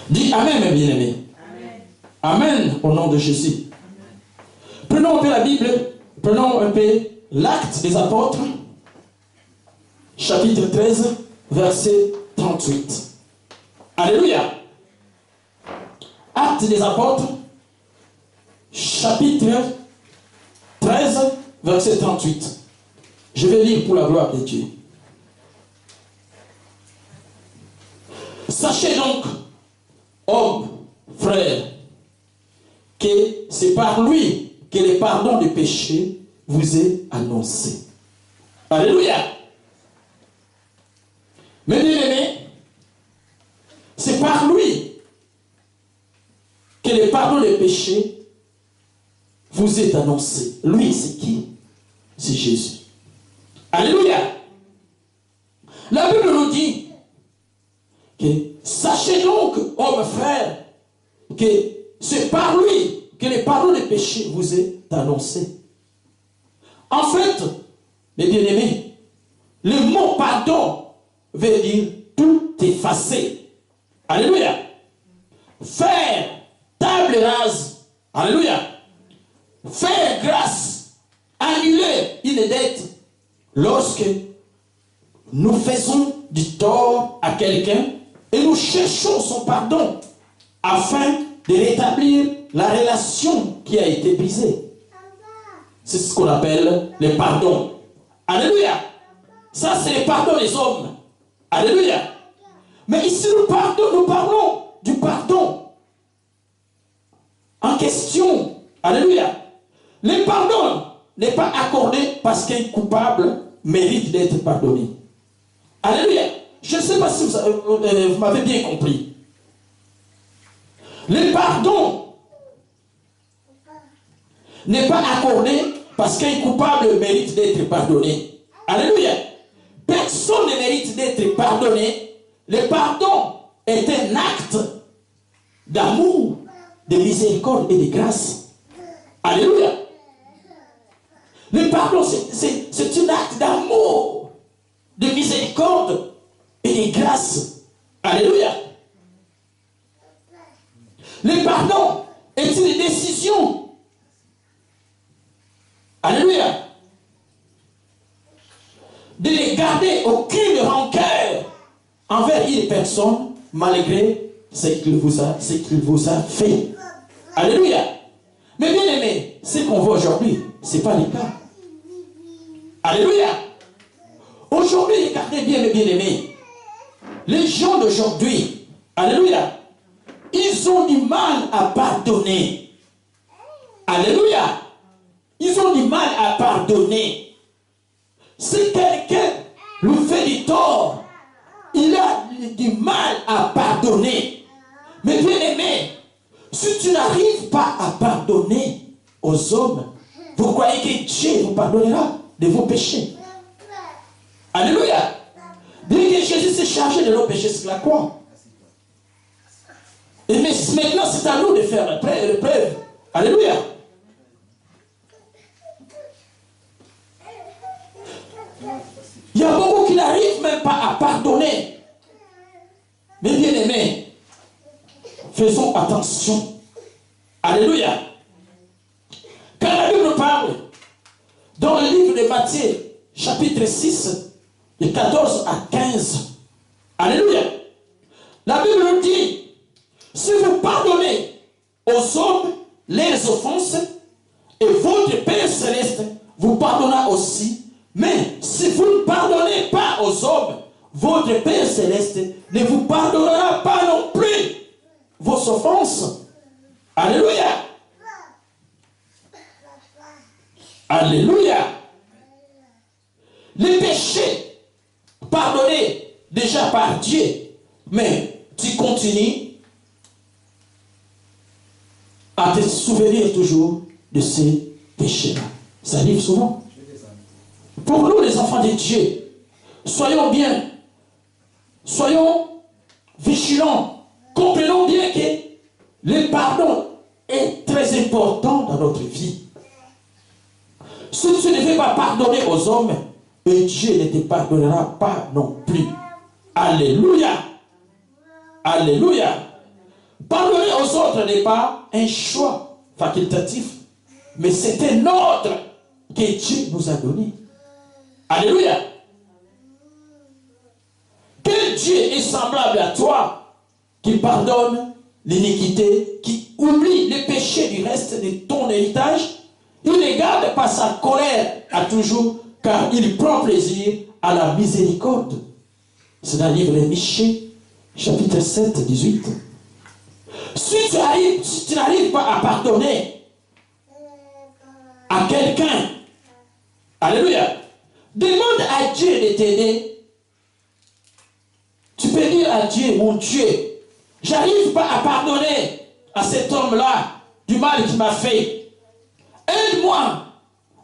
Dis Amen, mes bien-aimés. Amen, au nom de Jésus. Prenons un peu la Bible, prenons un peu l'Acte des Apôtres, chapitre 13, verset 38. Alléluia. Acte des Apôtres, chapitre 13, verset 38. Je vais lire pour la gloire de Dieu. Sachez donc, hommes, frères, que c'est par lui que le pardon des péchés vous est annoncé. Alléluia. Mes bien-aimés, c'est par lui que le pardon des péchés vous est annoncé. Lui, c'est qui? C'est Jésus. Alléluia. La Bible nous dit que sachez donc, hommes frères, que c'est par lui que le pardon des péchés vous est annoncé. En fait, mes bien-aimés, le mot pardon veut dire tout effacer. Alléluia. Faire table rase. Alléluia. Faire grâce. Annuler une dette. Lorsque nous faisons du tort à quelqu'un et nous cherchons son pardon afin de rétablir la relation qui a été brisée. C'est ce qu'on appelle le pardon. Alléluia. Ça, c'est le pardon des hommes. Alléluia. Mais ici, nous parlons du pardon en question. Alléluia. Le pardon n'est pas accordé parce qu'un coupable mérite d'être pardonné. Alléluia. Je ne sais pas si vous m'avez bien compris. Le pardon n'est pas accordé parce qu'un coupable mérite d'être pardonné. Alléluia. Personne ne mérite d'être pardonné. Le pardon est un acte d'amour, de miséricorde et de grâce. Alléluia. Le pardon, c'est un acte d'amour, de miséricorde et de grâce. Alléluia. Le pardon est une décision. Alléluia. De ne garder aucune rancœur envers une personne malgré ce qu'il vous a fait. Alléluia. Mais bien aimé, ce qu'on voit aujourd'hui, ce n'est pas le cas. Alléluia. Aujourd'hui, regardez bien mes bien-aimés. Les gens d'aujourd'hui, alléluia, ils ont du mal à pardonner. Alléluia. Ils ont du mal à pardonner. Si quelqu'un lui fait du tort, il a du mal à pardonner. Mais bien aimé, si tu n'arrives pas à pardonner aux hommes, vous croyez que Dieu vous pardonnera de vos péchés? Alléluia. Bien que Jésus s'est chargé de nos péchés sur la croix. Et mais maintenant, c'est à nous de faire l'épreuve. Alléluia. Il y a beaucoup qui n'arrivent même pas à pardonner. Mais bien aimés, faisons attention. Alléluia. Quand la Bible parle, dans le livre de Matthieu, chapitre 6, de 14 à 15, alléluia, la Bible nous dit, si vous pardonnez aux hommes leurs offenses, et votre Père Céleste vous pardonnera aussi. Mais si vous ne pardonnez pas aux hommes, votre Père Céleste ne vous pardonnera pas non plus vos offenses. Alléluia. Alléluia. Les péchés pardonnés déjà par Dieu, mais tu continues à te souvenir toujours de ces péchés-là. Ça arrive souvent. Pour nous, les enfants de Dieu, soyons bien, soyons vigilants, comprenons bien que le pardon est très important dans notre vie. Si tu ne veux pas pardonner aux hommes, Dieu ne te pardonnera pas non plus. Alléluia. Alléluia. Pardonner aux autres n'est pas un choix facultatif, mais c'est un ordre que Dieu nous a donné. Alléluia. Quel Dieu est semblable à toi qui pardonne l'iniquité, qui oublie les péchés du reste de ton héritage? Il ne garde pas sa colère à toujours, car il prend plaisir à la miséricorde. C'est dans le livre de Michée, chapitre 7, 18. Si tu n'arrives pas à pardonner à quelqu'un, alléluia, demande à Dieu de t'aider. Tu peux dire à Dieu, mon Dieu, j'arrive pas à pardonner à cet homme-là du mal qu'il m'a fait. Aide-moi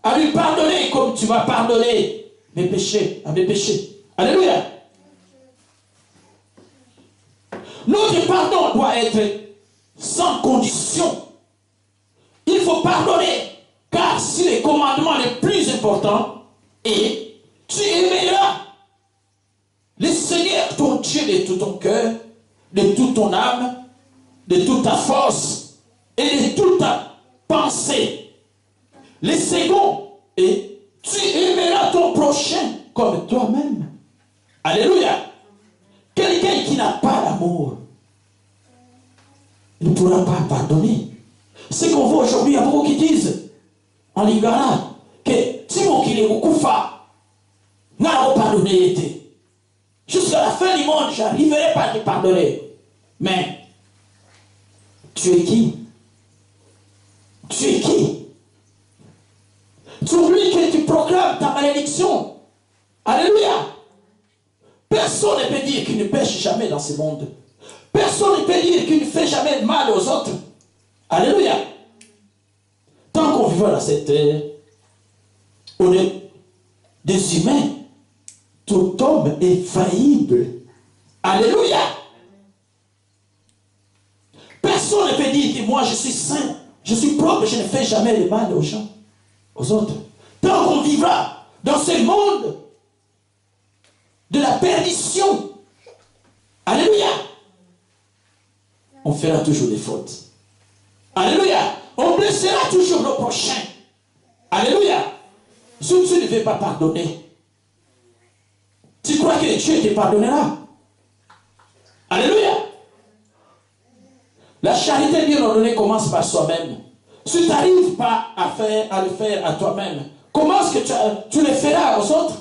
à lui pardonner comme tu m'as pardonné mes péchés, à mes péchés. Alléluia. Notre pardon doit être sans condition. Il faut pardonner, car c'est le commandement le plus important. Et tu aimeras le Seigneur ton Dieu de tout ton cœur, de toute ton âme, de toute ta force et de toute ta pensée. Le second est, tu aimeras ton prochain comme toi-même. Alléluia. Quelqu'un qui n'a pas d'amour, il ne pourra pas pardonner. Ce qu'on voit aujourd'hui, il y a beaucoup qui disent en Lingala que si mon qu'il est beaucoup fa, n'a pas pardonné. Jusqu'à la fin du monde, je n'arriverai pas à te pardonner. Mais tu es qui? Tu es qui? Tu oublies que tu proclames ta malédiction. Alléluia. Personne ne peut dire qu'il ne pêche jamais dans ce monde. Personne ne peut dire qu'il ne fait jamais de mal aux autres. Alléluia. Tant qu'on vivra dans cette terre, on est des humains. Tout homme est faillible. Alléluia. Personne ne peut dire que moi je suis saint, je suis propre, je ne fais jamais de mal aux gens, aux autres. Tant qu'on vivra dans ce monde de la perdition, alléluia, on fera toujours des fautes. Alléluia. On blessera toujours nos prochains. Alléluia. Si tu ne veux pas pardonner, tu crois que Dieu te pardonnera? Alléluia. La charité bien ordonnée commence par soi-même. Si tu n'arrives pas à le faire à toi-même, comment est-ce que tu le feras aux autres?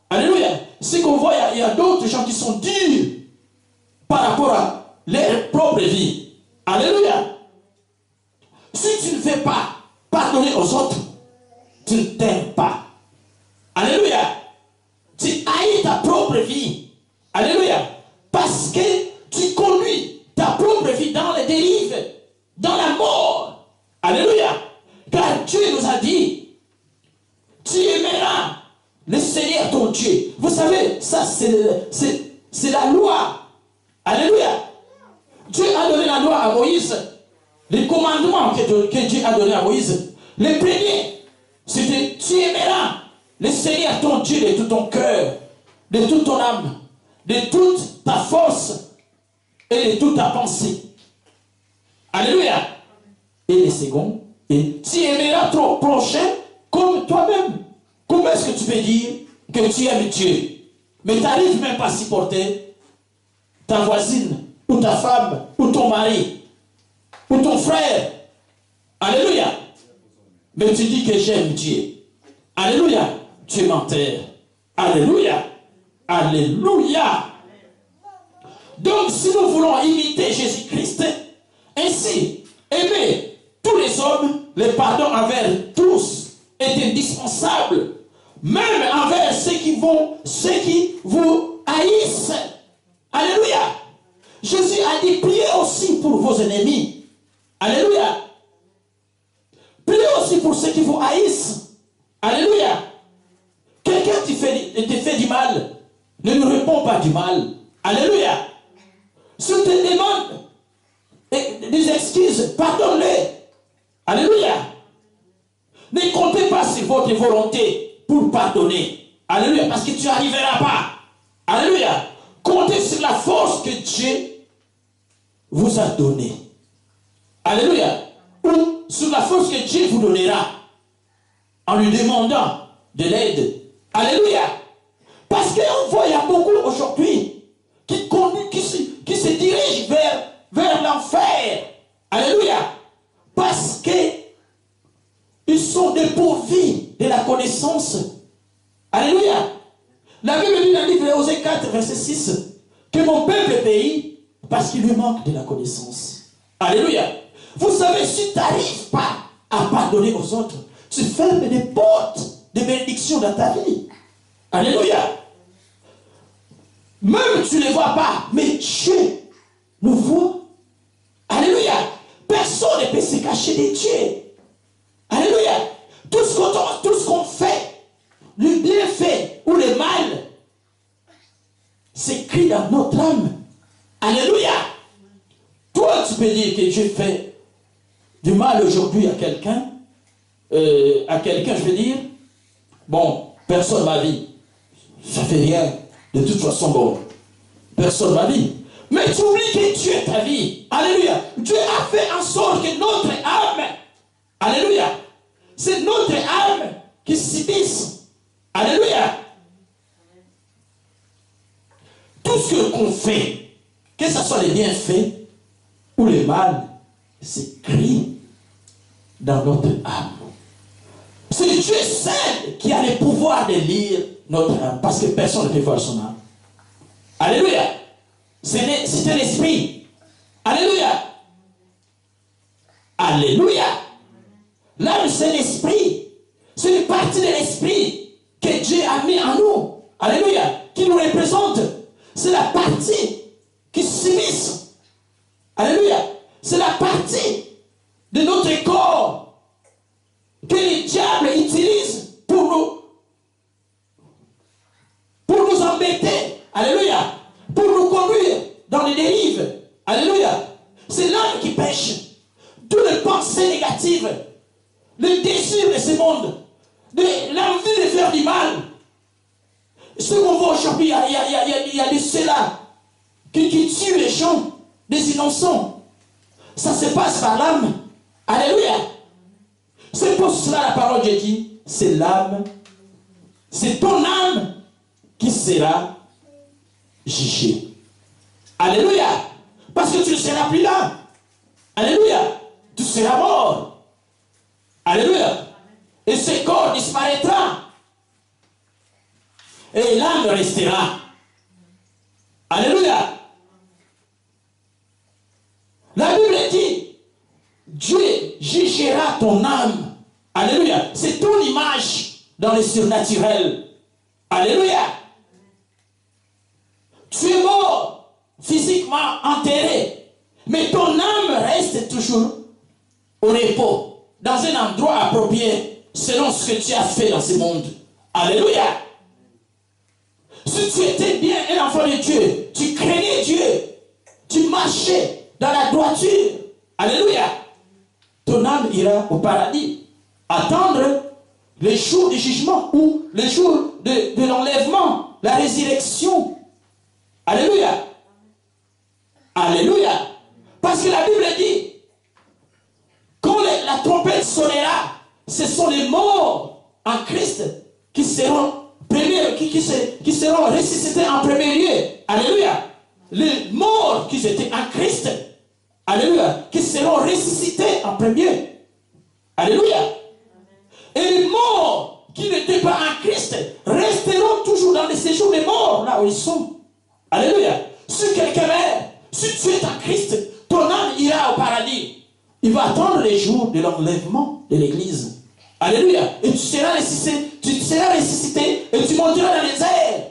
Alléluia. C'est qu'on voit, il y a d'autres gens qui sont durs par rapport à leur propre vie. Alléluia. Si tu ne veux pas pardonner aux autres, tu ne t'aimes pas. Alléluia. Tu haïs ta propre vie. Alléluia. Parce que tu conduis ta propre vie dans les dérives, dans la mort. Alléluia. Car Dieu nous a dit, tu aimeras le Seigneur ton Dieu. Vous savez, ça c'est la loi. Alléluia. Dieu a donné la loi à Moïse. Les commandements que Dieu a donné à Moïse. Le premier, c'était tu aimeras le Seigneur ton Dieu de tout ton cœur, de toute ton âme, de toute ta force et de toute ta pensée. Alléluia. Et le second, et tu aimeras ton prochain comme toi-même. Comment est-ce que tu peux dire que tu aimes Dieu, mais tu n'arrives même pas à supporter ta voisine, ou ta femme, ou ton mari, ou ton frère? Alléluia. Mais tu dis que j'aime Dieu. Alléluia. Tu m'enterres. Alléluia. Alléluia. Donc, si nous voulons imiter Jésus-Christ, ainsi, aimer tous les hommes, le pardon envers tous est indispensable, même envers ceux qui vous haïssent. Alléluia. Jésus a dit, priez aussi pour vos ennemis. Alléluia. Priez aussi pour ceux qui vous haïssent. Alléluia. Quelqu'un te fait du mal, ne lui réponds pas du mal. Alléluia. Si on te demande des excuses, pardonne-les. Alléluia. Ne comptez pas sur votre volonté pour pardonner. Alléluia. Parce que tu n'arriveras pas. Alléluia. Comptez sur la force que Dieu vous a donnée. Alléluia. Ou sur la force que Dieu vous donnera en lui demandant de l'aide. Alléluia. Parce qu'on voit, il y a beaucoup aujourd'hui qui se dirigent vers l'enfer. Alléluia. Parce qu'ils sont dépourvus de la connaissance. Alléluia. La Bible dit dans le livre de Osée 4, verset 6, que mon peuple périt parce qu'il lui manque de la connaissance. Alléluia. Vous savez, si tu n'arrives pas à pardonner aux autres, tu fermes des portes de bénédiction dans ta vie. Alléluia. Même tu ne les vois pas, mais Dieu nous voit. Alléluia. Personne ne peut se cacher de Dieu. Alléluia. Tout ce qu'on fait, le bienfait ou le mal, c'est écrit dans notre âme. Alléluia. Toi, tu peux dire que Dieu fait du mal aujourd'hui à quelqu'un, je veux dire, bon, personne m'a dit, ça fait rien, de toute façon, bon, personne m'a dit. Mais tu oublies que Dieu est ta vie. Alléluia. Dieu a fait en sorte que notre âme, alléluia, c'est notre âme qui subisse. Alléluia. Tout ce qu'on fait, que ce soit les bienfaits ou le mal, c'est écrit dans notre âme. C'est Dieu seul qui a le pouvoir de lire notre âme, parce que personne ne peut voir son âme. Alléluia. C'est un esprit. Alléluia. Alléluia. L'âme, c'est l'esprit. C'est une partie de l'esprit que Dieu a mis en nous. Alléluia. Qui nous représente. C'est la partie qui s'immisce. Alléluia. C'est la partie de notre corps que le diable utilise pour nous embêter. Alléluia. Pour nous conduire dans les dérives. Alléluia. C'est l'âme qui pêche. Toutes les pensées négatives, le désir de ce monde, l'envie de faire du mal. Ce qu'on voit aujourd'hui, il y a de ceux-là qui tuent les gens, des innocents. Ça se passe par l'âme. Alléluia. C'est pour cela la parole de Dieu dit, c'est l'âme, c'est ton âme qui sera jugée. Alléluia. Parce que tu ne seras plus là. Alléluia. Tu seras mort. Alléluia. Et ce corps disparaîtra. Et l'âme restera. Alléluia. La Bible dit, Dieu jugera ton âme. Alléluia. C'est ton image dans le surnaturel. Alléluia. Tu es mort, physiquement enterré, mais ton âme reste toujours au repos, dans un endroit approprié, selon ce que tu as fait dans ce monde. Alléluia. Si tu étais bien un enfant de Dieu, tu craignais Dieu, tu marchais dans la droiture. Alléluia. Ton âme ira au paradis. Attendre le jour du jugement ou le jour de l'enlèvement, la résurrection. Alléluia. Alléluia. Parce que la Bible dit, quand la trompette sonnera, ce sont les morts en Christ qui seront premiers, qui seront ressuscités en premier lieu. Alléluia. Les morts qui étaient en Christ, alléluia, qui seront ressuscités en premier. Alléluia. Et les morts qui n'étaient pas en Christ resteront toujours dans les séjours des morts, là où ils sont. Alléluia. Si quelqu'un meurt, si tu es en Christ, ton âme ira au paradis. Il va attendre les jours de l'enlèvement de l'église. Alléluia. Et tu seras ressuscité et tu monteras dans les airs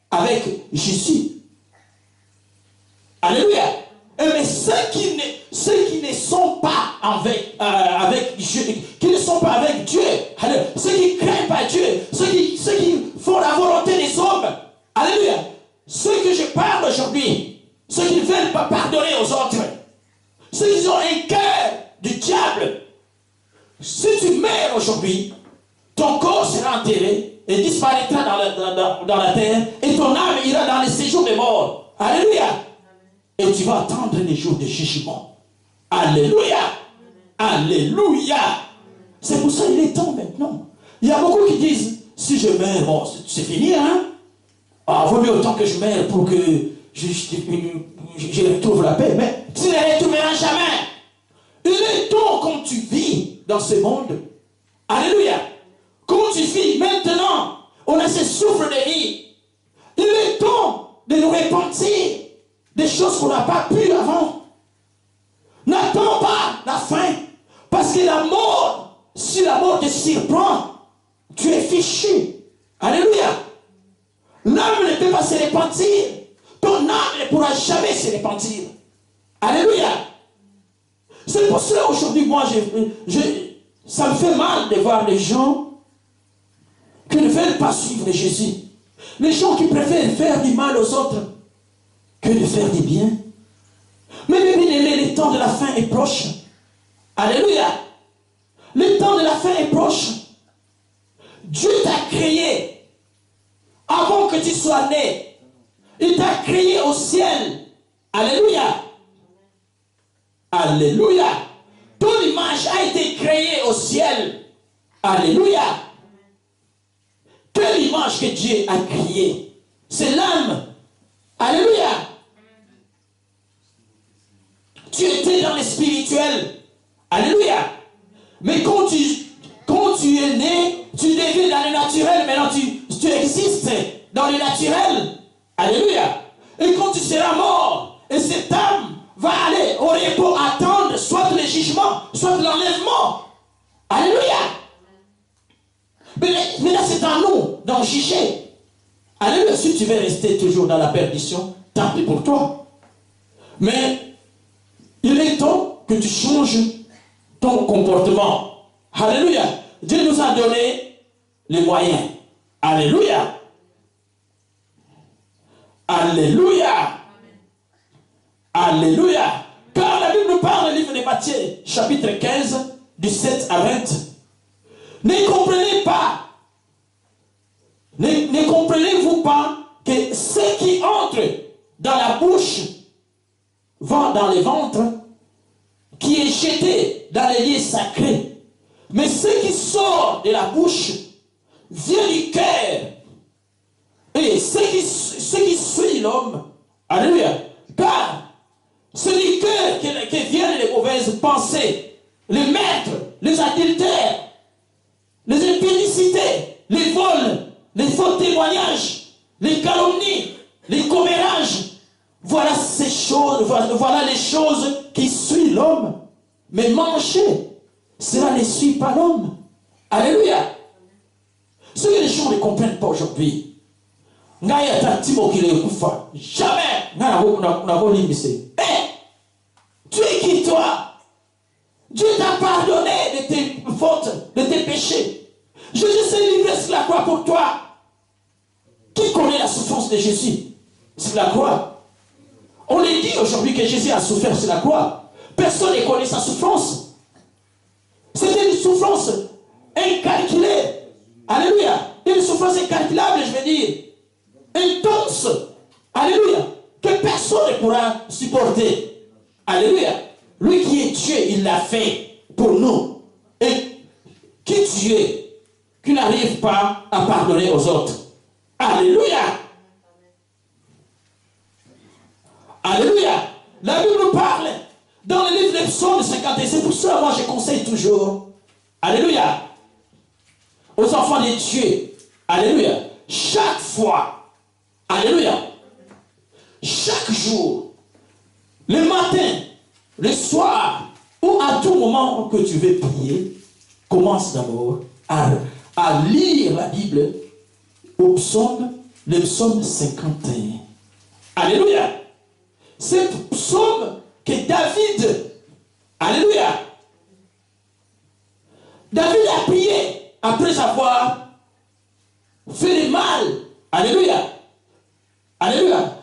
avec Jésus. Alléluia. Mais ceux qui ne sont pas avec Dieu, qui ne sont pas avec Dieu, ceux qui ne craignent pas Dieu, ceux qui font la volonté des hommes, alléluia. Ceux que je parle aujourd'hui, ceux qui ne veulent pas pardonner aux autres, ceux qui ont un cœur du diable, si tu meurs aujourd'hui, ton corps sera enterré et disparaîtra dans la terre et ton âme ira dans les séjours des morts. Alléluia. Et tu vas attendre les jours de jugement. Alléluia. Alléluia. C'est pour ça qu'il est temps maintenant. Il y a beaucoup qui disent, si je meurs, bon, c'est fini, hein. Ah, vaut mieux autant que je meurs pour que je retrouve la paix. Mais tu ne la retrouveras jamais. Il est temps quand tu vis dans ce monde. Alléluia. Quand tu vis maintenant, on a ce souffle de vie. Il est temps de nous repentir des choses qu'on n'a pas pu avant. N'attends pas la fin. Parce que la mort, si la mort te surprend, tu es fichu. Alléluia. L'âme ne peut pas se repentir. Ton âme ne pourra jamais se repentir. Alléluia. C'est pour cela aujourd'hui, moi, ça me fait mal de voir les gens qui ne veulent pas suivre Jésus. Les gens qui préfèrent faire du mal aux autres que de faire du bien. Mais bien aimé, le temps de la fin est proche. Alléluia. Le temps de la fin est proche. Dieu t'a créé avant que tu sois né. Il t'a créé au ciel. Alléluia. Alléluia. Ton image a été créée au ciel. Alléluia. Quelle image que Dieu a créée? C'est l'âme. Alléluia. Tu étais dans le spirituel. Alléluia. Mais quand tu es né, tu deviens dans le naturel. Maintenant, tu existes dans le naturel. Alléluia. Et quand tu seras mort, et cette âme va aller au repos attendre soit le jugement, soit l'enlèvement. Alléluia. Mais là, c'est à nous d'en juger. Alléluia. Si tu veux rester toujours dans la perdition, tant pis pour toi. Mais il est temps que tu changes ton comportement. Alléluia. Dieu nous a donné les moyens. Alléluia. Alléluia. Alléluia. Car la Bible parle, le livre de Matthieu, chapitre 15, du 7 à 20. Ne comprenez pas, ne comprenez-vous pas que ce qui entre dans la bouche va dans le ventre, qui est jeté dans les lieux sacrés. Mais ce qui sort de la bouche vient du cœur. Et ce qui suit l'homme, alléluia, car c'est du cœur que viennent les mauvaises pensées, les meurtres, les adultères, les impudicités, les vols, les faux témoignages, les calomnies, les commérages. Voilà ces choses, voilà les choses qui suivent l'homme. Mais manger, cela ne suit pas l'homme. Alléluia. Ce que les gens ne comprennent pas aujourd'hui. Jamais. Tu es qui toi? Dieu t'a pardonné de tes fautes, de tes péchés. Jésus s'est livré sur la croix pour toi. Qui connaît la souffrance de Jésus sur la croix? On lui dit aujourd'hui que Jésus a souffert sur la croix. Personne ne connaît sa souffrance. C'était une souffrance incalculée. Alléluia. Une souffrance incalculable, je veux dire. Intense. Alléluia. Que personne ne pourra supporter. Alléluia. Lui qui est Dieu, il l'a fait pour nous. Et qui Dieu qui n'arrive pas à pardonner aux autres. Alléluia. Alléluia. La Bible parle dans le livre des psaumes 51. C'est pour ça, moi, je conseille toujours. Alléluia. Aux enfants de Dieu. Alléluia. Chaque fois. Alléluia. Chaque jour. Le matin. Le soir. Ou à tout moment que tu veux prier. Commence d'abord à lire la Bible. Au psaume. Le psaume 51. Alléluia. C'est le psaume que David, alléluia, David a prié après avoir fait le mal, alléluia, alléluia,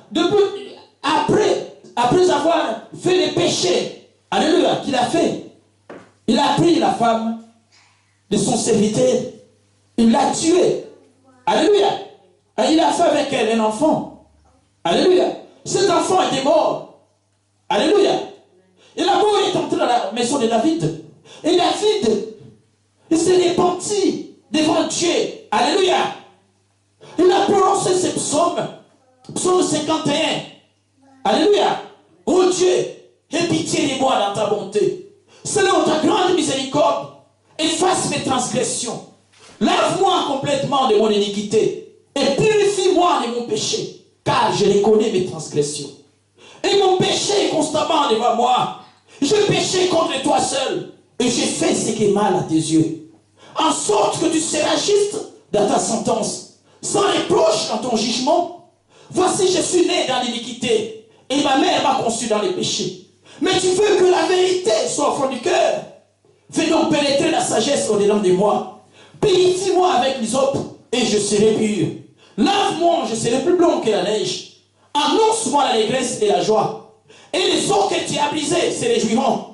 après avoir fait le péché, alléluia, qu'il a fait, il a pris la femme de son serviteur, il l'a tuée, alléluia, et il a fait avec elle un enfant, alléluia. Cet enfant était mort. Alléluia. Et la mort est entrée dans la maison de David. Et David, il s'est repenti devant Dieu. Alléluia. Il a prononcé ce psaume, psaume 51. Alléluia. Oh Dieu, aie pitié de moi dans ta bonté. Selon ta grande miséricorde, efface mes transgressions. Lave-moi complètement de mon iniquité et purifie-moi de mon péché, car je reconnais mes transgressions. Et mon péché est constamment devant moi. Je péchais contre toi seul et j'ai fait ce qui est mal à tes yeux. En sorte que tu seras juste dans ta sentence, sans reproche dans ton jugement. Voici, je suis né dans l'iniquité et ma mère m'a conçu dans les péchés. Mais tu veux que la vérité soit au fond du cœur. Fais donc pénétrer la sagesse au-dedans de moi. Purifie-moi avec l'hysope et je serai pur. Lave-moi, je serai plus blanc que la neige. Annonce-moi l'allégresse et la joie. Et les os que tu as brisés se réjouiront.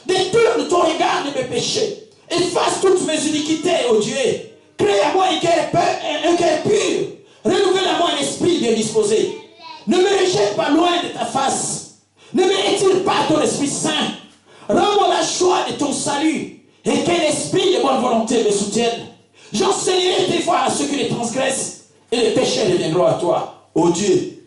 Détourne ton regard de mes péchés. Efface toutes mes iniquités, ô Dieu. Crée à moi un cœur pur. Renouvelle à moi un esprit bien disposé. Ne me rejette pas loin de ta face. Ne me retire pas ton Esprit Saint. Rends-moi la joie de ton salut. Et quel esprit de bonne volonté me soutienne. J'enseignerai tes voies à ceux qui les transgressent. Et les péchés reviendront à toi. Ô Dieu,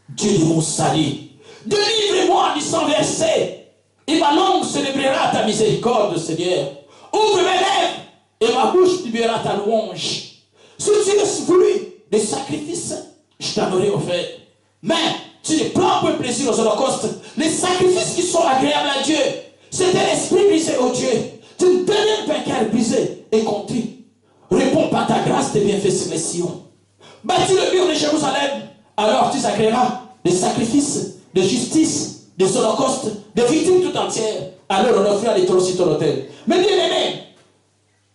Dieu de mon salut. Délivre-moi du sang versé. Et ma langue célébrera ta miséricorde, Seigneur. Ouvre mes lèvres. Et ma bouche publiera ta louange. Si tu es voulu des sacrifices, je t'en aurais offert. Mais tu ne prends pas plaisir aux holocaustes. Les sacrifices qui sont agréables à Dieu, c'est un esprit brisé, ô Dieu. Tu ne donnes pas un cœur brisé et contrit. Réponds par ta grâce tes bienfaits sur les Sion. Bâtis le mur de Jérusalem, alors tu agréeras des sacrifices, de justice, des holocaustes, des victimes tout entières. Alors on offrira les trosses sur ton autel. Mais bien aimé,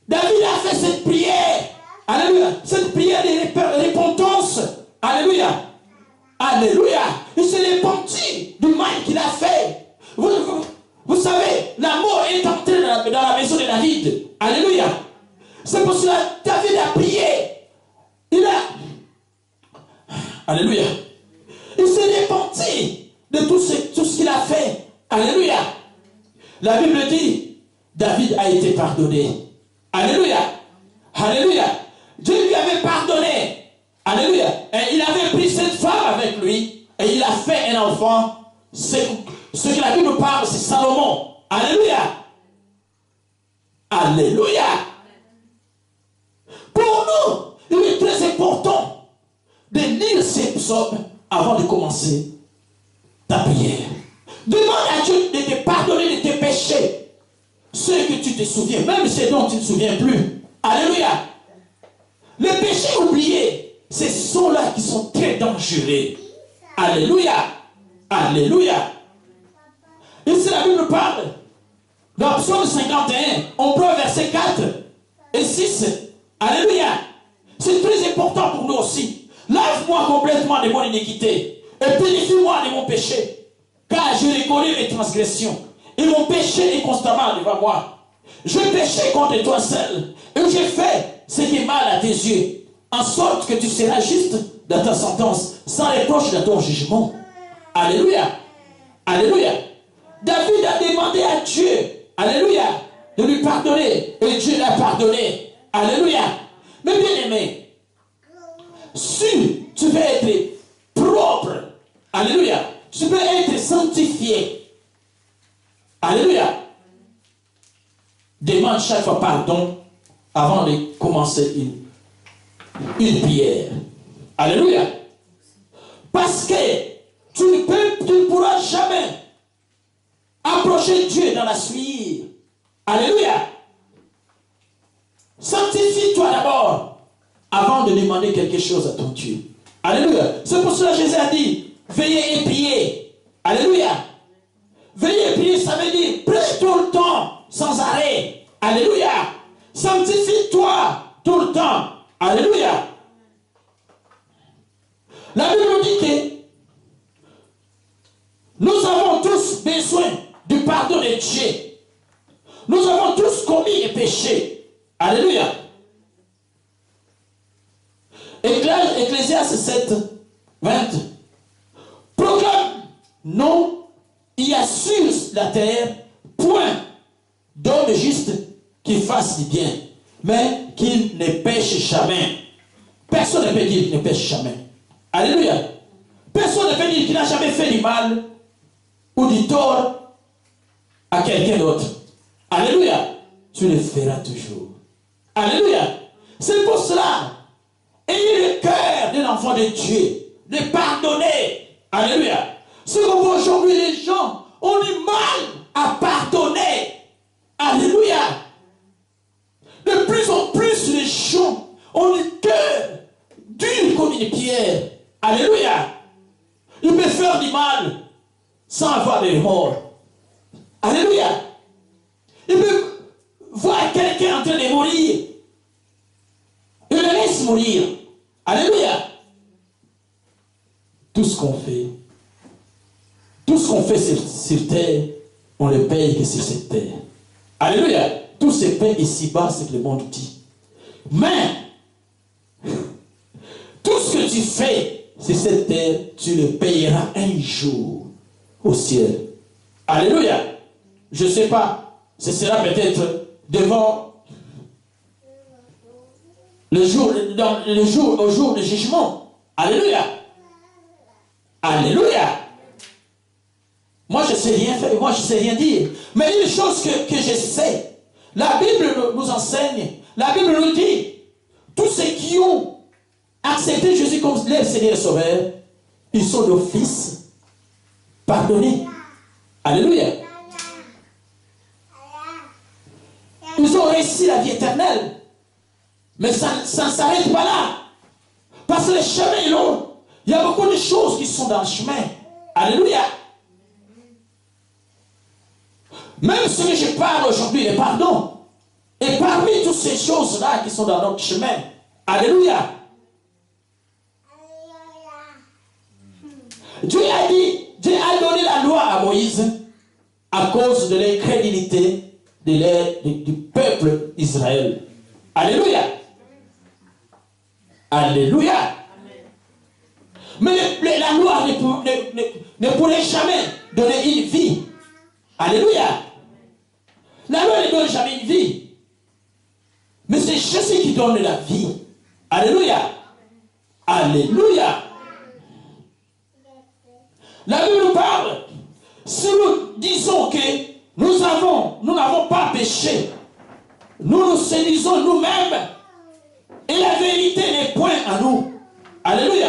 David a fait cette prière. Alléluia. Cette prière de repentance. Alléluia. Alléluia. Il s'est repenti du mal qu'il a fait. Vous savez, la mort est entrée dans la maison de David. Alléluia. C'est pour cela que David a prié. Il a... Alléluia. Il s'est repenti de tout ce qu'il a fait. Alléluia. La Bible dit, David a été pardonné. Alléluia. Alléluia. Dieu lui avait pardonné. Alléluia. Et il avait pris cette femme avec lui. Et il a fait un enfant. Ce que la Bible parle, c'est Salomon. Alléluia. Alléluia. Pour nous, il est très important de lire ces psaumes avant de commencer ta prière. Demande à Dieu de te pardonner de tes péchés. Ceux que tu te souviens, même ceux dont tu ne te souviens plus. Alléluia. Les péchés oubliés, ce sont là qui sont très dangereux. Alléluia. Alléluia. Ici la Bible parle. Dans le psaume 51, on prend verset 4 et 6. Alléluia. C'est très important pour nous aussi. Lave-moi complètement de mon iniquité et purifie-moi de mon péché. Car je reconnais mes transgressions et mon péché est constamment devant moi. Je péchais contre toi seul et j'ai fait ce qui est mal à tes yeux, en sorte que tu seras juste dans ta sentence, sans reproche dans ton jugement. Alléluia. Alléluia. David a demandé à Dieu, alléluia, de lui pardonner et Dieu l'a pardonné. Alléluia. Mais bien aimé, si tu veux être propre, alléluia, tu veux être sanctifié, alléluia, demande chaque fois pardon avant de commencer une prière. Alléluia. Parce que tu ne pourras jamais approcher Dieu dans la suie. Alléluia. Sanctifie-toi d'abord avant de demander quelque chose à ton Dieu. Alléluia. C'est pour cela que Jésus a dit, veillez et priez. Alléluia. Veillez et priez, ça veut dire prie tout le temps, sans arrêt. Alléluia. Sanctifie-toi tout le temps. Alléluia. La Bible nous dit que nous avons tous besoin du pardon de Dieu. Nous avons tous commis des péchés. Alléluia. Ecclésiaste 7, 20. Proclame, non, il y a sur la terre point d'hommes justes qui fassent du bien, mais qu'ils ne pêchent jamais. Personne ne peut dire qu'il ne pêche jamais. Alléluia. Personne ne peut dire qu'il n'a jamais fait du mal ou du tort à quelqu'un d'autre. Alléluia. Tu le feras toujours. Alléluia. C'est pour cela, ayez le cœur d'un enfant de Dieu, de pardonner. Alléluia. C'est comme aujourd'hui les gens ont du mal à pardonner. Alléluia. De plus en plus les gens ont le cœur dur comme une pierre. Alléluia. Ils peuvent faire du mal sans avoir de remords. Alléluia. Ils peuvent voir quelqu'un en train de mourir. Ils le laissent mourir. Alléluia. Tout ce qu'on fait sur terre, on le paye que sur cette terre. Alléluia. Tout se paye ici-bas, c'est ce que le monde dit. Mais, tout ce que tu fais sur cette terre, tu le payeras un jour au ciel. Alléluia. Je ne sais pas, ce sera peut-être devant au jour du jugement. Alléluia. Alléluia. Moi, je ne sais rien faire, moi, je ne sais rien dire. Mais une chose que je sais, la Bible nous enseigne, la Bible nous dit, tous ceux qui ont accepté Jésus comme leur Seigneur et Sauveur, ils sont d'office pardonnés. Alléluia. Ils ont réussi la vie éternelle. Mais ça ne s'arrête pas là. Parce que le chemin est long. Il y a beaucoup de choses qui sont dans le chemin. Alléluia. Même ce que je parle aujourd'hui, le pardon. Et parmi toutes ces choses-là qui sont dans notre chemin. Alléluia. Dieu a donné la loi à Moïse à cause de l'incrédulité du peuple d'Israël. Alléluia. Alléluia. Mais la loi ne pourrait jamais donner une vie. Alléluia. La loi ne donne jamais une vie. Mais c'est Jésus qui donne la vie. Alléluia. Alléluia. La Bible nous parle. Si nous disons que nous n'avons pas péché, nous nous séduisons nous-mêmes et la vérité n'est point en nous. Alléluia.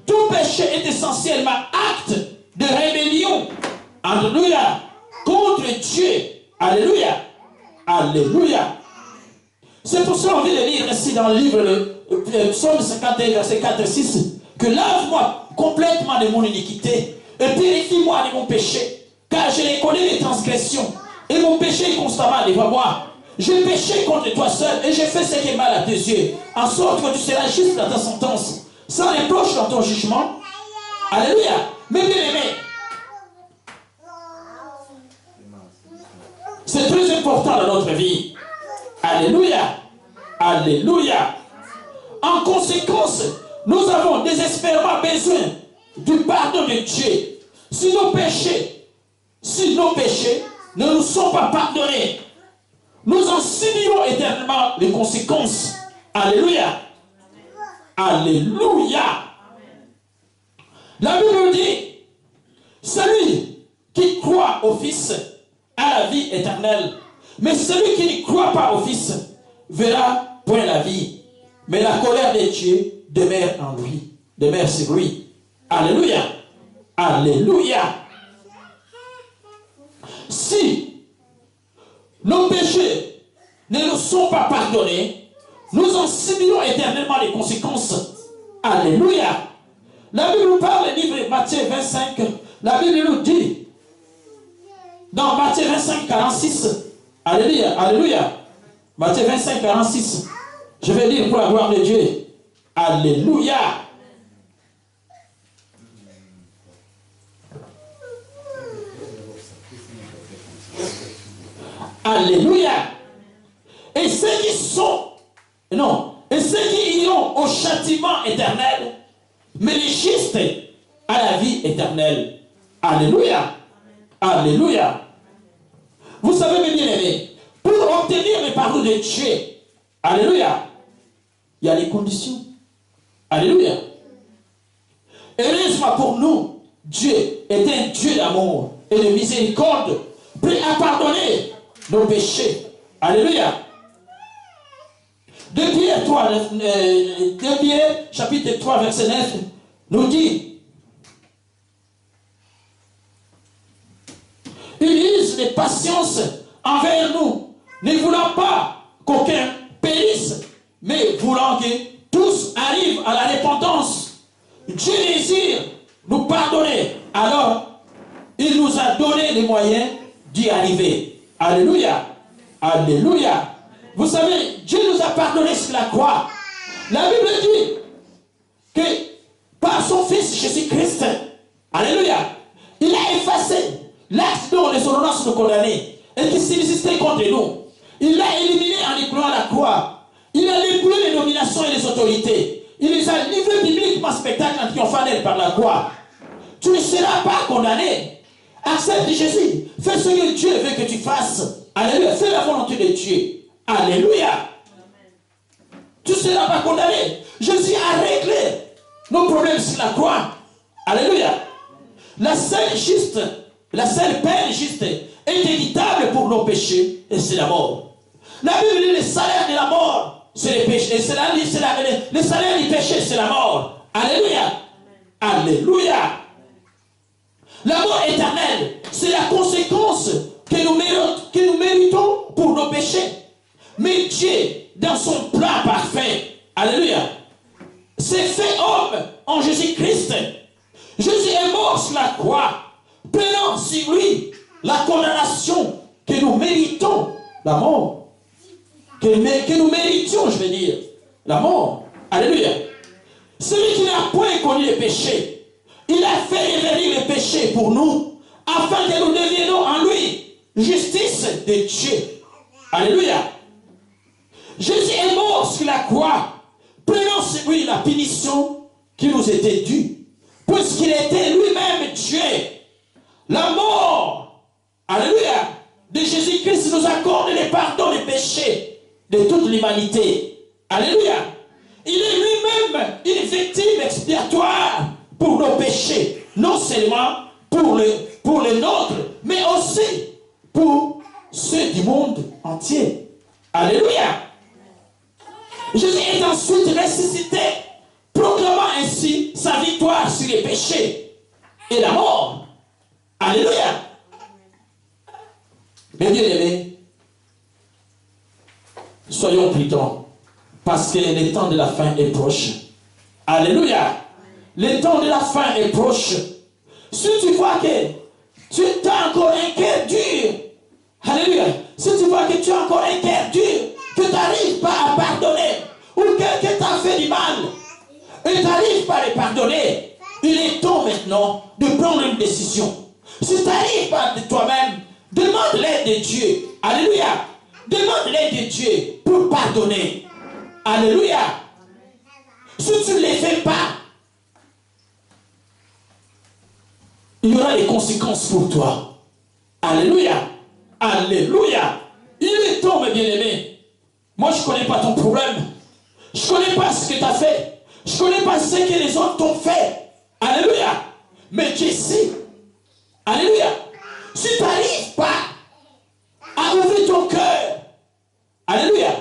Tout péché est essentiellement acte de rébellion. Alléluia. Contre Dieu. Alléluia. Alléluia. C'est pour ça qu'on vient de lire ici dans le livre le Psaume 51, verset 4 et 6, que lave-moi complètement de mon iniquité et purifie-moi de mon péché, car je les connais les transgressions et mon péché est constamment devant moi. J'ai péché contre toi seul et j'ai fait ce qui est mal à tes yeux, en sorte que tu seras juste dans ta sentence, sans reproche dans ton jugement. Alléluia. Mais bien aimé, c'est très important dans notre vie. Alléluia. Alléluia. En conséquence, nous avons désespérément besoin du pardon de Dieu. Si nos péchés ne nous sont pas pardonnés, nous en subirons éternellement les conséquences. Alléluia. Alléluia. La Bible nous dit, celui qui croit au Fils a la vie éternelle. Mais celui qui ne croit pas au Fils verra point la vie. Mais la colère de Dieu demeure en lui, demeure sur lui. Alléluia. Alléluia. Si nos péchés ne nous sont pas pardonnés, nous en subirons éternellement les conséquences. Alléluia. La Bible nous parle, le livre de Matthieu 25, la Bible nous dit, dans Matthieu 25, 46, alléluia, alléluia, Matthieu 25, 46, je vais lire pour la gloire de Dieu. Alléluia. Alléluia. Et ceux qui sont, et ceux qui iront au châtiment éternel, mais les justes à la vie éternelle. Alléluia. Alléluia. Vous savez, mes bien-aimés, pour obtenir le pardon de Dieu, alléluia, il y a les conditions. Alléluia. Heureusement pour nous, Dieu est un Dieu d'amour et de miséricorde, prêt à pardonner nos péchés. Alléluia. 2 Pierre, chapitre 3, verset 9, nous dit, il use de patience envers nous, ne voulant pas qu'aucun périsse, mais voulant que tous arrivent à la repentance. Dieu désire nous pardonner. Alors, il nous a donné les moyens d'y arriver. Alléluia. Alléluia. Vous savez, Dieu nous a pardonné sur la croix. La Bible dit que par son Fils Jésus-Christ, alléluia, il a effacé l'acte dont les ordonnances nous condamnaient et qui subsistait contre nous. Il l'a éliminé en écoulant la croix. Il a dépouillé les dominations et les autorités. Il les a livrés publiquement spectacle en triomphant d'elle par la croix. Tu ne seras pas condamné. Accepte Jésus. Fais ce que Dieu veut que tu fasses. Alléluia. Fais la volonté de Dieu. Alléluia. Tu ne seras pas condamné. Jésus a réglé nos problèmes sur la croix. Alléluia. La seule peine juste est évitable pour nos péchés, et c'est la mort. La Bible dit le salaire de la mort, c'est le péché. Le salaire du péché, c'est la mort. Alléluia. Alléluia. La mort éternelle, c'est la conséquence que nous méritons pour nos péchés. Mais Dieu, dans son plan parfait, alléluia, s'est fait homme en Jésus-Christ. Jésus est mort sur la croix, prenant sur lui la condamnation que nous méritons, la mort. Que nous méritions, je veux dire, la mort. Alléluia. Celui qui n'a point connu le péché, il a fait revenir le péché pour nous, afin que nous devienions en lui justice de Dieu. Alléluia. Jésus est mort sur la croix, prenant sur lui la punition qui nous était due, puisqu'il était lui-même Dieu. La mort, alléluia, de Jésus-Christ nous accorde le pardon des péchés de toute l'humanité. Alléluia. Il est lui-même une victime expiatoire pour nos péchés, non seulement pour les nôtres, mais aussi pour ceux du monde entier. Alléluia. Jésus est ensuite ressuscité, proclamant ainsi sa victoire sur les péchés et la mort. Alléluia. Mes bien-aimés, soyons prudents, parce que le temps de la fin est proche. Alléluia. Le temps de la fin est proche. Si tu vois que tu as encore un cœur dur, alléluia, si tu vois que tu as encore un cœur dur, que tu n'arrives pas à pardonner, ou quelqu'un t'a fait du mal, et tu n'arrives pas à le pardonner, il est temps maintenant de prendre une décision. Si tu n'arrives pas de toi-même, demande l'aide de Dieu. Alléluia. Demande l'aide de Dieu pour pardonner. Alléluia. Si tu ne les fais pas, il y aura des conséquences pour toi. Alléluia. Alléluia. Il est temps, mes bien-aimés. Moi, je ne connais pas ton problème. Je ne connais pas ce que tu as fait. Je ne connais pas ce que les autres t'ont fait. Alléluia. Mais Dieu sait. Alléluia. Si tu n'arrives pas à ouvrir ton cœur, alléluia.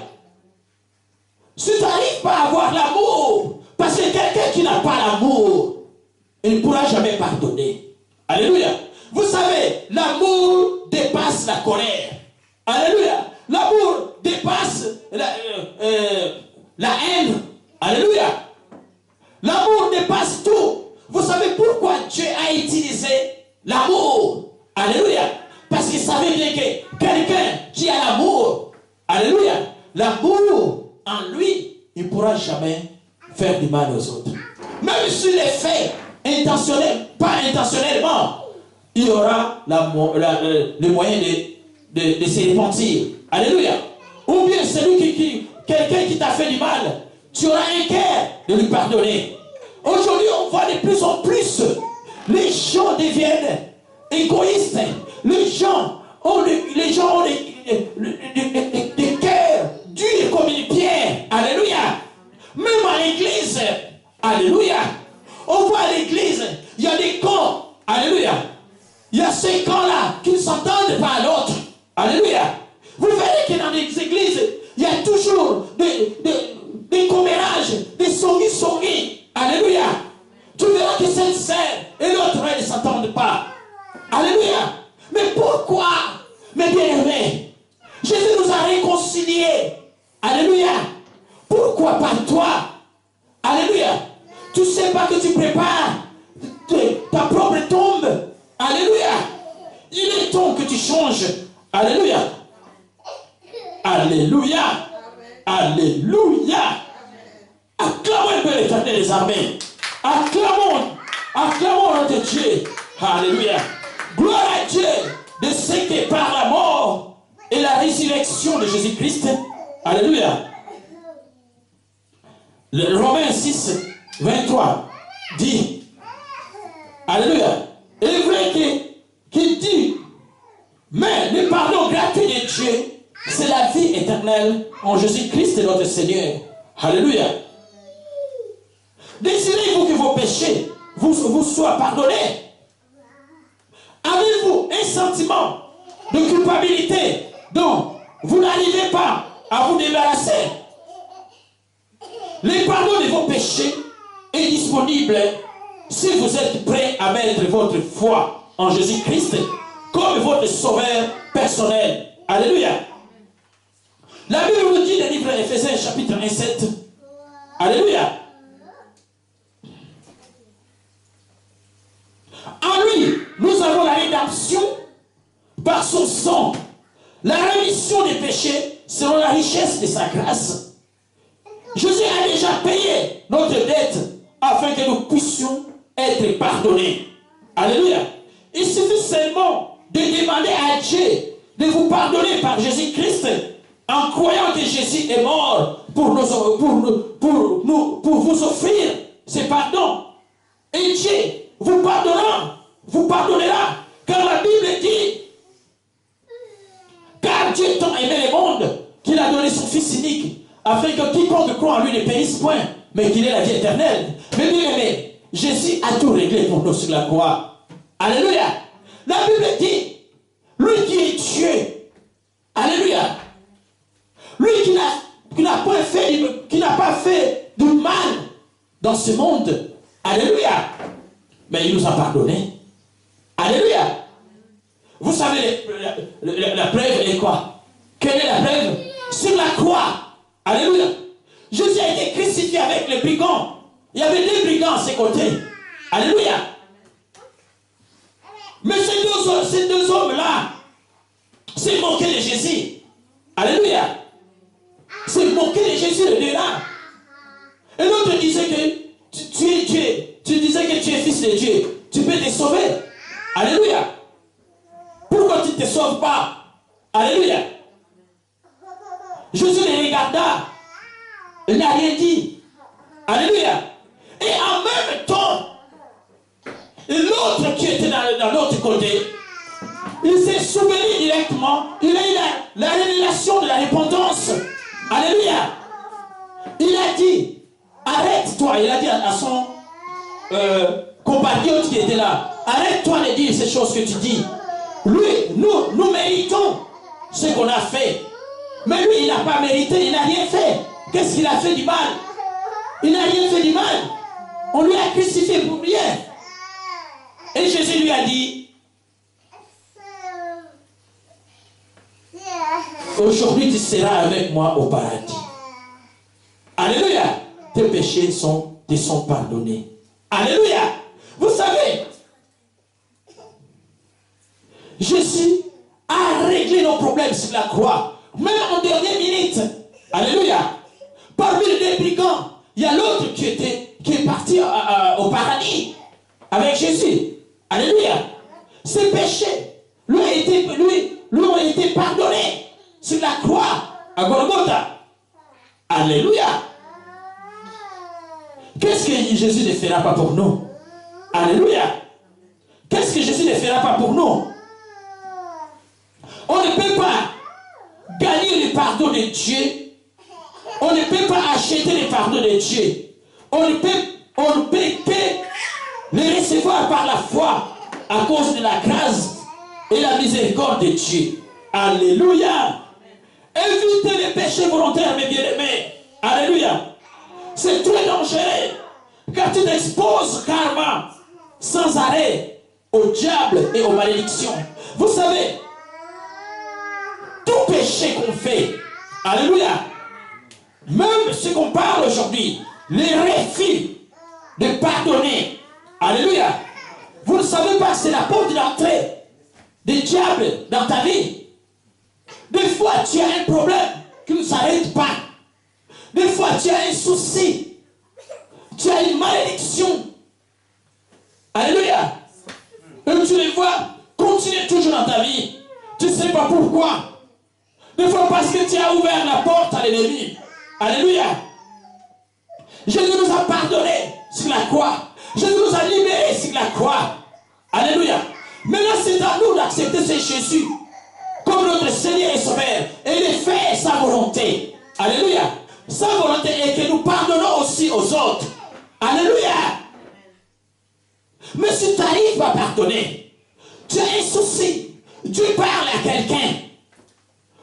Si tu n'arrives pas à avoir l'amour, parce que quelqu'un qui n'a pas l'amour, il ne pourra jamais pardonner. Alléluia. Vous savez, l'amour dépasse la colère. Alléluia. L'amour dépasse la haine. Alléluia. L'amour dépasse tout. Vous savez pourquoi Dieu a utilisé l'amour? Alléluia. Parce qu'il savait bien que quelqu'un qui a l'amour, alléluia, l'amour en lui, il ne pourra jamais faire du mal aux autres. Même s'il est fait intentionnel, pas intentionnellement, il y aura le moyen de se repentir. Alléluia. Ou bien celui quelqu'un qui t'a fait du mal, tu auras un cœur de lui pardonner. Aujourd'hui, on voit de plus en plus, les gens deviennent égoïstes. Les gens ont des s'entendent pas à l'autre. Alléluia. Vous verrez que dans les églises, il y a toujours des commérages, des songi. Alléluia. Tu verras que cette sœur et l'autre ne s'entendent pas. Alléluia. Mais pourquoi, mes bien-aimés, Jésus nous a réconciliés. Alléluia. Pourquoi pas toi? Alléluia. Tu ne sais pas que tu prépares ta propre tombe. Alléluia. Il est temps que tu changes. Alléluia. Alléluia. Alléluia. Acclamons un peu l'Éternel des armées. Acclamons notre Dieu. Alléluia. Gloire à Dieu de ce que par la mort et la résurrection de Jésus-Christ. Alléluia. Le Romains 6, 23 dit, alléluia, il est vrai qu'il dit, mais le pardon gratuit de Dieu, c'est la vie éternelle en Jésus-Christ notre Seigneur. Alléluia. Désirez-vous que vos péchés vous soient pardonnés? Avez-vous un sentiment de culpabilité dont vous n'arrivez pas à vous débarrasser? Le pardon de vos péchés est disponible si vous êtes prêt à mettre votre foi en Jésus-Christ comme votre sauveur personnel. Alléluia. La Bible nous dit dans le livre d'Éphésiens chapitre 1, 7. Alléluia. En lui, nous avons la rédemption par son sang, la rémission des péchés selon la richesse de sa grâce. Jésus a déjà payé notre dette afin que nous puissions être pardonnés. Alléluia. Il suffit seulement de demander à Dieu de vous pardonner par Jésus-Christ en croyant que Jésus est mort pour vous offrir ce pardon. Et Dieu vous pardonnera. Car la Bible dit, car Dieu tant aimé le monde qu'il a donné son Fils unique, afin que quiconque croit en lui ne périsse point, mais qu'il ait la vie éternelle. Mais bien aimé, Jésus a tout réglé pour nous sur la croix. Alléluia. La Bible dit, lui qui est Dieu, alléluia, lui qui n'a pas fait du mal dans ce monde, alléluia, mais il nous a pardonné. Alléluia. Vous savez, la preuve est quoi? Quelle est la preuve? Sur la croix. Alléluia. Jésus a été crucifié avec les brigands. Il y avait deux brigands à ses côtés. Alléluia. Mais ces deux hommes-là s'est moqué de Jésus. Alléluia. C'est moqué de Jésus, les deux-là. Et l'autre disait que tu es Dieu. Tu disais que tu es fils de Dieu. Tu peux te sauver. Alléluia. Pourquoi tu ne te sauves pas? Alléluia. Jésus les regarda. Il n'a rien dit. Alléluia. Et en même temps, l'autre qui était dans l'autre côté, il s'est souvenu directement. Il a eu la révélation de la repentance. Alléluia. Il a dit, arrête-toi. Il a dit à son compatriote qui était là, arrête-toi de dire ces choses que tu dis. Lui, nous méritons ce qu'on a fait. Mais lui, il n'a pas mérité, il n'a rien fait. Qu'est-ce qu'il a fait du mal? Il n'a rien fait du mal. On lui a crucifié pour rien. Et Jésus lui a dit, aujourd'hui tu seras avec moi au paradis. Alléluia. Tes péchés te sont pardonnés. Alléluia. Vous savez, Jésus a réglé nos problèmes sur la croix. Même en dernière minute. Alléluia. Parmi les deux brigands, il y a l'autre qui est parti au paradis avec Jésus. Alléluia. Ses péchés lui ont été pardonnés sur la croix à Golgotha. Alléluia. Qu'est-ce que Jésus ne fera pas pour nous? Alléluia. Qu'est-ce que Jésus ne fera pas pour nous? On ne peut pas gagner le pardon de Dieu. On ne peut pas acheter le pardon de Dieu. On ne peut que le recevoir par la foi à cause de la grâce et la miséricorde de Dieu. Alléluia. Évitez les péchés volontaires, mes bien-aimés. Alléluia. C'est très dangereux car tu t'exposes carrément sans arrêt au diable et aux malédictions. Vous savez, tout péché qu'on fait, alléluia, même ce qu'on parle aujourd'hui, les refus de pardonner, alléluia, vous ne savez pas que c'est la porte d'entrée des diables dans ta vie. Des fois, tu as un problème qui ne s'arrête pas. Des fois, tu as un souci. Tu as une malédiction. Alléluia. Et tu les vois continuer toujours dans ta vie. Tu ne sais pas pourquoi. Des fois, parce que tu as ouvert la porte à l'ennemi. Alléluia. Jésus nous a pardonné sur la croix. Jésus nous a libérés sur la croix. Alléluia. Maintenant, c'est à nous d'accepter ce Jésus comme notre Seigneur et Sauveur et de faire sa volonté. Alléluia. Sa volonté est que nous pardonnons aussi aux autres. Alléluia. Mais si tu n'arrives pas à pardonner, tu as un souci. Dieu parle à quelqu'un.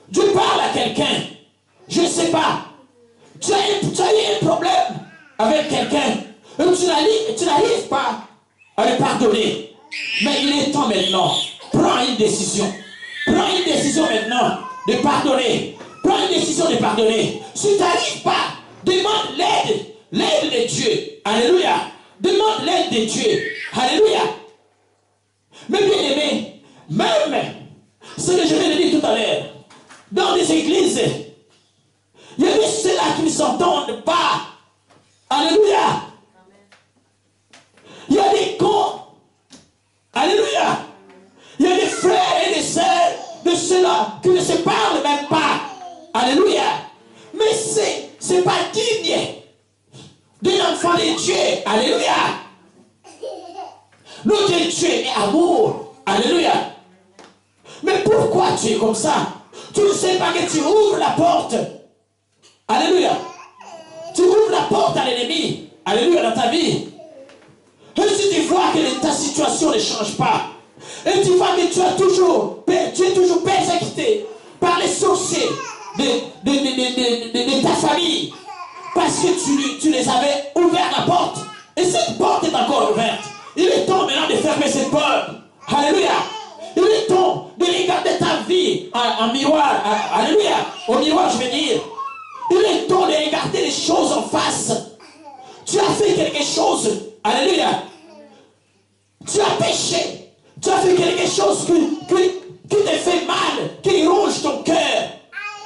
Dieu parle à quelqu'un. Je ne sais pas. Tu as eu un problème avec quelqu'un. Et tu n'arrives pas à le pardonner. Mais il est temps maintenant. Prends une décision. Prends une décision maintenant de pardonner. Prends une décision de pardonner. Si tu n'arrives pas, demande l'aide. L'aide de Dieu. Alléluia. Demande l'aide de Dieu. Alléluia. Mais bien aimé, même ce que je viens de dire tout à l'heure, dans des églises, il y a des ceux-là qui ne s'entendent pas. Alléluia. Il y a des cons. Alléluia. Il y a des frères et des sœurs de ceux-là qui ne se parlent même pas. Alléluia. Mais c'est pas digne d'un enfant de Dieu. Alléluia. Notre Dieu est amour. Alléluia. Mais pourquoi tu es comme ça? Tu ne sais pas que tu ouvres la porte. Alléluia. Tu ouvres la porte à l'ennemi. Alléluia, dans ta vie. Et si tu vois que ta situation ne change pas, et tu vois que tu es toujours persécuté par les sorciers de ta famille, parce que tu les avais ouvert la porte, et cette porte est encore ouverte. Il est temps maintenant de fermer cette porte. Alléluia. Il est temps de regarder ta vie en miroir. Alléluia. Au miroir, je veux dire. Il est temps de regarder les choses en face. Tu as fait quelque chose. Alléluia. Tu as péché. Tu as fait quelque chose qui te fait mal, qui ronge ton cœur.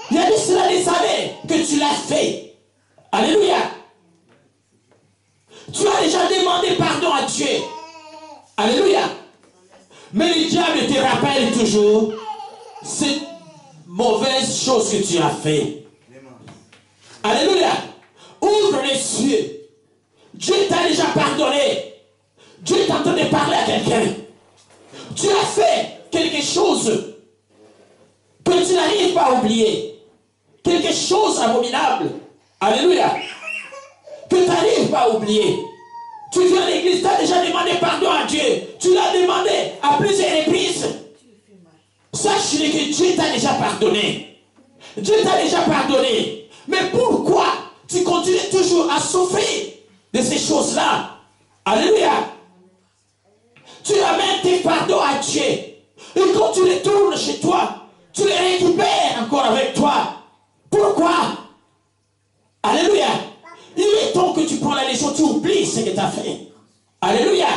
Il y a de cela des années que tu l'as fait. Alléluia. Tu as déjà demandé pardon à Dieu. Alléluia. Mais le diable te rappelle toujours cette mauvaise chose que tu as fait. Alléluia. Ouvre les cieux. Dieu t'a déjà pardonné. Dieu est en train de parler à quelqu'un. Tu as fait quelque chose que tu n'arrives pas à oublier. Quelque chose d'abominable. Alléluia. Que tu n'arrives pas à oublier. Tu viens à l'église, tu as déjà demandé pardon à Dieu. Tu l'as demandé à plusieurs reprises. Sache que Dieu t'a déjà pardonné. Dieu t'a déjà pardonné. Mais pourquoi tu continues toujours à souffrir de ces choses-là? Alléluia. Tu amènes tes pardons à Dieu. Et quand tu retournes chez toi, tu les récupères encore avec toi. Pourquoi? Alléluia. Il est temps que tu prends la leçon, tu oublies ce que tu as fait. Alléluia.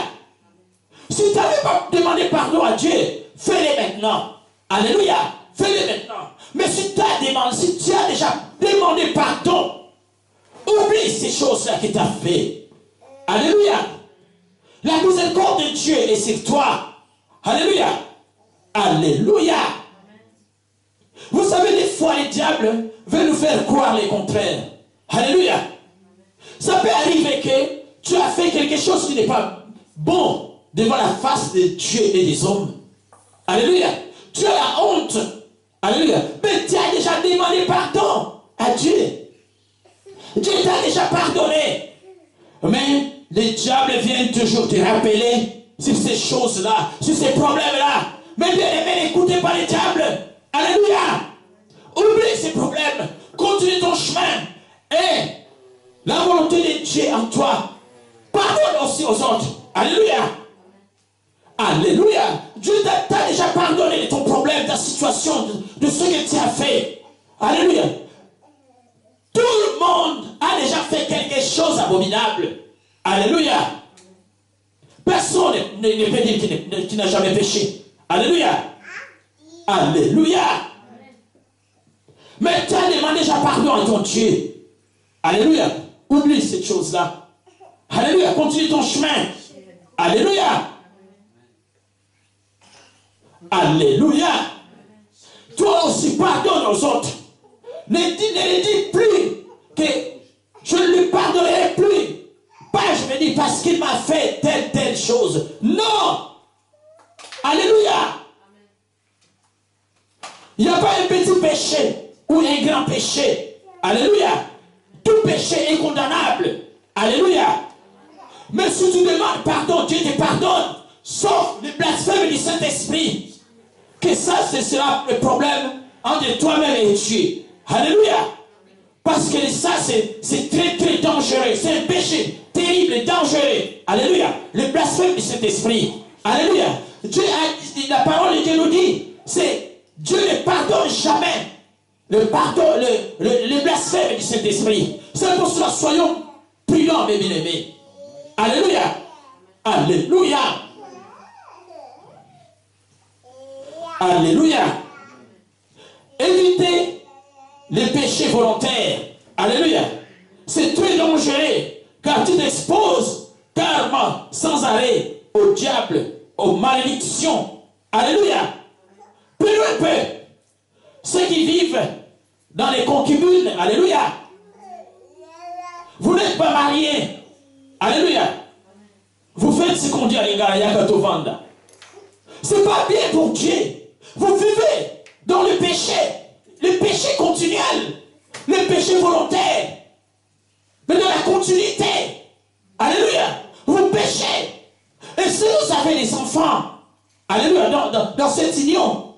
Si tu n'avais pas demandé pardon à Dieu, fais-le maintenant. Alléluia. Fais-le maintenant. Mais si tu as déjà demandé pardon, oublie ces choses-là que tu as fait. Alléluia. La miséricorde de Dieu est sur toi. Alléluia. Alléluia. Vous savez, des fois, les diables veulent nous faire croire le contraire. Alléluia. Ça peut arriver que tu as fait quelque chose qui n'est pas bon devant la face de Dieu et des hommes. Alléluia. Tu as la honte. Alléluia. Mais tu as déjà demandé pardon à Dieu. Dieu t'a déjà pardonné. Mais les diables viennent toujours te rappeler sur ces choses-là, sur ces problèmes-là. Mais bien aimé, n'écoutez pas les diables. Alléluia. Oublie ces problèmes. Continue ton chemin. Et la volonté de Dieu en toi. Pardonne aussi aux autres. Alléluia. Alléluia. Dieu t'a déjà pardonné de ton problème, de ta situation, de ce que tu as fait. Alléluia. Tout le monde a déjà fait quelque chose d'abominable. Alléluia. Personne ne peut dire qu'il n'a jamais péché. Alléluia. Alléluia. Mais tu as demandé déjà pardon à ton Dieu. Alléluia. Oublie cette chose-là. Alléluia. Continue ton chemin. Alléluia. Alléluia. Toi aussi, pardonne aux autres. Ne dis plus que je ne lui pardonnerai plus. Pas je me dis parce qu'il m'a fait telle chose. Non. Alléluia. Il n'y a pas un petit péché ou un grand péché. Alléluia. Tout péché est condamnable. Alléluia. Mais si tu demandes pardon, Dieu te pardonne. Sauf le blasphème du Saint-Esprit. Que ça, ce sera le problème entre toi-même et Dieu. Alléluia. Parce que ça, c'est très très dangereux. C'est un péché terrible, dangereux. Alléluia. Le blasphème du Saint-Esprit. Alléluia. Dieu a, la parole de Dieu nous dit, c'est Dieu ne pardonne jamais le blasphème du Saint-Esprit. C'est pour cela, soyons prudents, mes bien-aimés. Alléluia. Alléluia. Alléluia. Évitez les péchés volontaires. Alléluia. C'est très dangereux car tu t'exposes carrément sans arrêt au diable, aux malédictions. Alléluia. Peu à peu, ceux qui vivent dans les concubines, alléluia. Vous n'êtes pas mariés. Alléluia. Vous faites ce qu'on dit à l'Ingaya Katovanda. C'est pas bien pour Dieu. Vous vivez dans le péché continuel, le péché volontaire, mais dans la continuité. Alléluia. Vous péchez. Et si vous avez des enfants, alléluia, dans cette union,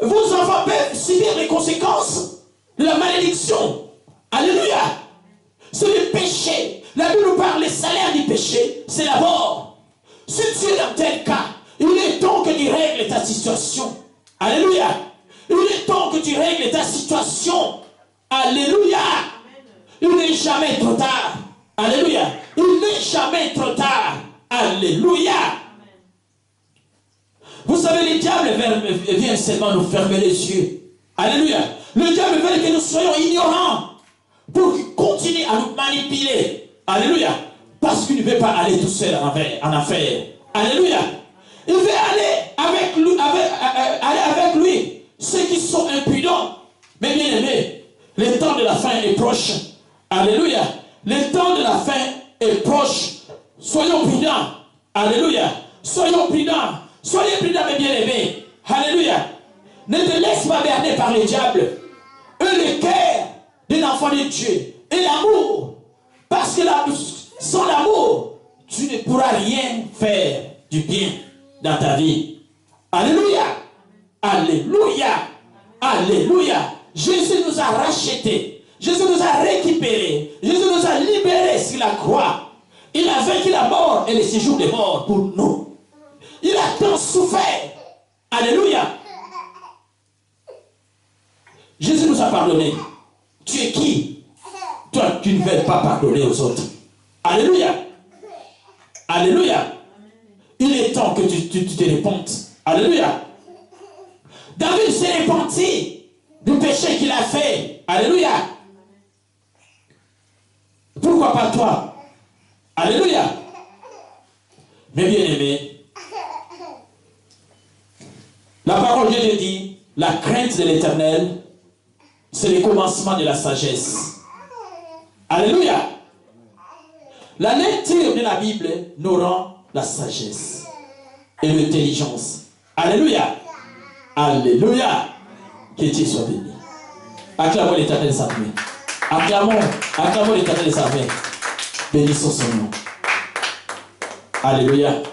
vos enfants peuvent subir les conséquences de la malédiction. Alléluia. C'est le péché. La Bible nous parle, le salaire du péché, c'est la mort. Si tu es dans tel cas, il est temps que tu règles ta situation. Alléluia. Il est temps que tu règles ta situation. Alléluia. Il n'est jamais trop tard. Alléluia. Il n'est jamais trop tard. Alléluia. Vous savez, le diable vient seulement nous fermer les yeux. Alléluia. Le diable veut que nous soyons ignorants pour qu'il continue à nous manipuler. Alléluia. Parce qu'il ne veut pas aller tout seul en affaires. Alléluia. Il veut aller avec lui ceux qui sont impudents. Mais bien aimés, le temps de la fin est proche. Alléluia. Le temps de la fin est proche. Soyons prudents. Alléluia. Soyons prudents. Soyez prudents, mes bien-aimés. Alléluia. Ne te laisse pas berner par le diable. Eux, le cœur d'un enfant de Dieu et l'amour. Parce que sans l'amour, tu ne pourras rien faire du bien dans ta vie. Alléluia. Alléluia. Alléluia. Jésus nous a rachetés. Jésus nous a récupérés. Jésus nous a libérés sur la croix. Il a vaincu la mort et le séjour des morts pour nous. Il a tant souffert. Alléluia. Jésus nous a pardonné. Tu es qui? Toi, tu ne veux pas pardonner aux autres. Alléluia. Alléluia. Il est temps que tu te répondes. Alléluia. David s'est repenti du péché qu'il a fait. Alléluia. Pourquoi pas toi? Alléluia. Mais bien aimé, la parole de Dieu dit, la crainte de l'Éternel, c'est le commencement de la sagesse. Alléluia. La lecture de la Bible nous rend la sagesse et l'intelligence. Alléluia. Alléluia. Que Dieu soit béni. Acclamons l'Éternel sa main. Acclamons l'Éternel sa main. Bénissons son nom. Alléluia.